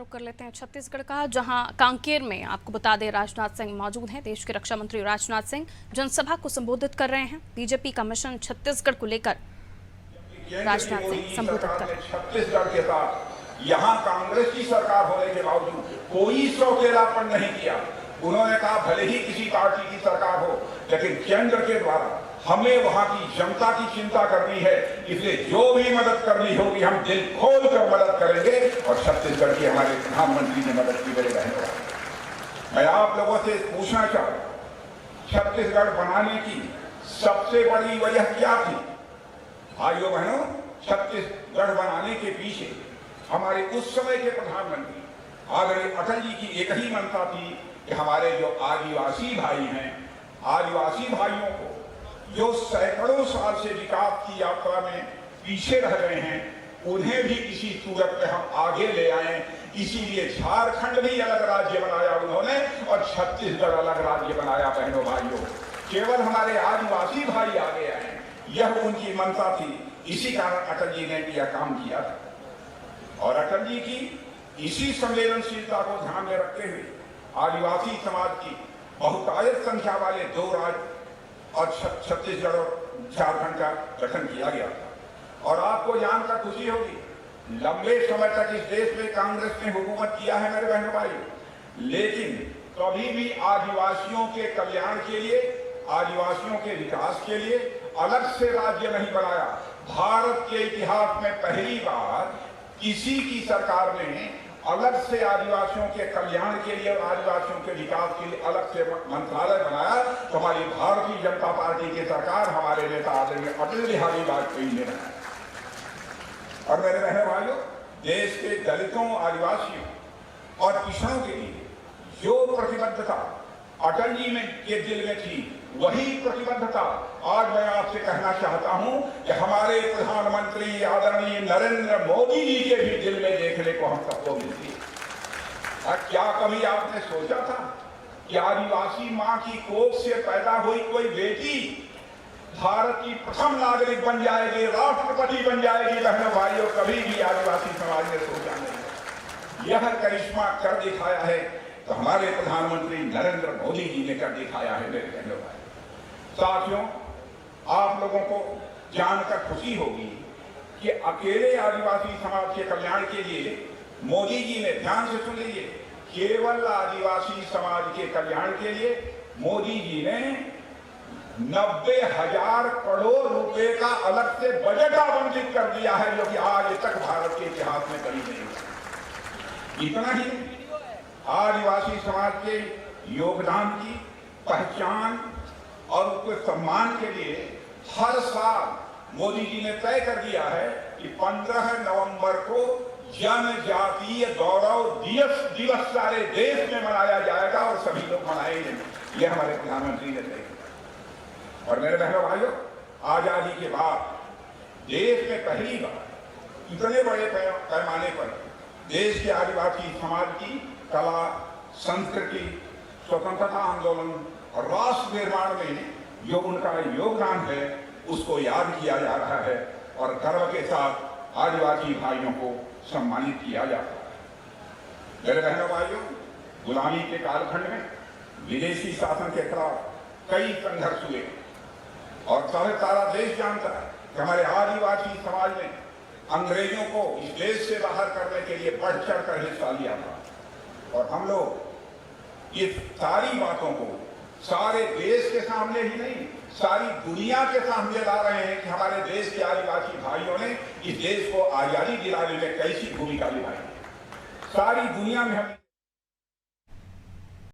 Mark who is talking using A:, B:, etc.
A: रुक कर लेते हैं छत्तीसगढ़ का, जहां कांकेर में आपको बता दें राजनाथ सिंह मौजूद हैं। देश के रक्षा मंत्री राजनाथ सिंह जनसभा को संबोधित कर रहे हैं। बीजेपी का मिशन छत्तीसगढ़ को लेकर राजनाथ सिंह संबोधित कर रहे हैं।
B: छत्तीसगढ़ के साथ यहां कांग्रेस की सरकार होने के बावजूद कोई सौतेलापन नहीं किया। उन्होंने कहा भले ही किसी पार्टी की सरकार हो, लेकिन केंद्र के द्वारा हमें वहां की जनता की चिंता करनी है, इसलिए जो भी मदद करनी होगी हम दिल खोल कर मदद करेंगे। और छत्तीसगढ़ के हमारे प्रधानमंत्री ने मदद की मेरे बहनों। मैं आप लोगों से पूछना चाहूं, छत्तीसगढ़ बनाने की सबसे बड़ी वजह क्या थी? भाइयों बहनों, छत्तीसगढ़ बनाने के पीछे हमारे उस समय के प्रधानमंत्री आदरणीय अटल जी की एक ही मंशा थी कि हमारे जो आदिवासी भाई हैं, आदिवासी भाइयों को जो सैकड़ों साल से विकास की यात्रा में पीछे रह गए हैं, उन्हें भी किसी सूरत में हम आगे ले आए। इसीलिए झारखंड भी अलग राज्य बनाया उन्होंने और छत्तीसगढ़ अलग राज्य बनाया। बहनों भाइयों, केवल हमारे आदिवासी भाई आगे आए, यह उनकी मंशा थी। इसी कारण अटल जी ने यह काम किया था। और अटल जी की इसी संवेदनशीलता को ध्यान में रखते हुए आदिवासी समाज की बहुतायत संख्या वाले दो राज्य और छत्तीसगढ़ और झारखंड का गठन किया गया। और आपको जानकर खुशी होगी, लंबे समय तक इस देश में कांग्रेस ने हुकूमत किया है मेरे बहनों भाई, लेकिन कभी भी आदिवासियों के कल्याण के लिए, आदिवासियों के विकास के लिए अलग से राज्य नहीं बनाया। भारत के इतिहास में पहली बार किसी की सरकार ने अलग से आदिवासियों के कल्याण के लिए और आदिवासियों के विकास के लिए अलग से मंत्रालय बनाया। तो हमारी भारतीय जनता पार्टी की सरकार, हमारे नेता आदरणीय अटल बिहारी वाजपेयी ने बनाया। और मेरे बहनों भाइयों, देश के दलितों, आदिवासियों और पिछड़ों के लिए जो प्रतिबद्धता अटल जी के दिल में थी, वही प्रतिबद्धता आज मैं आपसे कहना चाहता हूं कि हमारे प्रधानमंत्री आदरणीय नरेंद्र मोदी जी के भी दिल में देखने को हम सबको मिलती है। क्या कभी आपने सोचा था कि आदिवासी मां की कोख से पैदा हुई कोई बेटी भारत की प्रथम नागरिक बन जाएगी, राष्ट्रपति बन जाएगी? बहनों भाइयों, कभी भी आदिवासी समाज ने सोचा नहीं। यह करिश्मा कर दिखाया है तो हमारे प्रधानमंत्री नरेंद्र मोदी जी ने कर दिखाया है मेरे बहनों भाई। साथियों, आप लोगों को जानकर खुशी होगी कि अकेले आदिवासी समाज के कल्याण के लिए मोदी जी ने, ध्यान से सुन लीजिए, केवल आदिवासी समाज के कल्याण के लिए मोदी जी ने 90,000 करोड़ रुपए का अलग से बजट आवंटित कर दिया है, जो कि आज तक भारत के इतिहास में कभी नहीं हुआ। इतना ही आदिवासी समाज के योगदान की पहचान और उसके सम्मान के लिए हर साल मोदी जी ने तय कर दिया है कि 15 नवंबर को जनजातीय गौरव दिवस सारे देश में मनाया जाएगा और सभी लोग मनाएंगे। यह हमारे प्रधानमंत्री ने तय किया। और मेरे बहनों भाइयों, आजादी के बाद देश में पहली बार इतने बड़े पैमाने पर देश के आदिवासी समाज की कला, संस्कृति, स्वतंत्रता आंदोलन और राष्ट्र निर्माण में जो उनका योगदान है, उसको याद किया जा रहा है और गर्व के साथ आदिवासी भाइयों को सम्मानित किया जाता है। मेरे बहनों भाइयों, गुलामी के कालखंड में विदेशी शासन के खिलाफ कई संघर्ष हुए और सारा देश जानता है कि हमारे आदिवासी समाज ने अंग्रेजों को इस देश से बाहर करने के लिए बढ़ चढ़ कर हिस्सा लिया था। और हम लोग इस सारी बातों को सारे देश के सामने ही नहीं, सारी दुनिया के सामने ला रहे हैं कि हमारे देश के आदिवासी भाइयों ने इस देश को आजादी दिलाने में कैसी भूमिका निभाई। सारी दुनिया में हम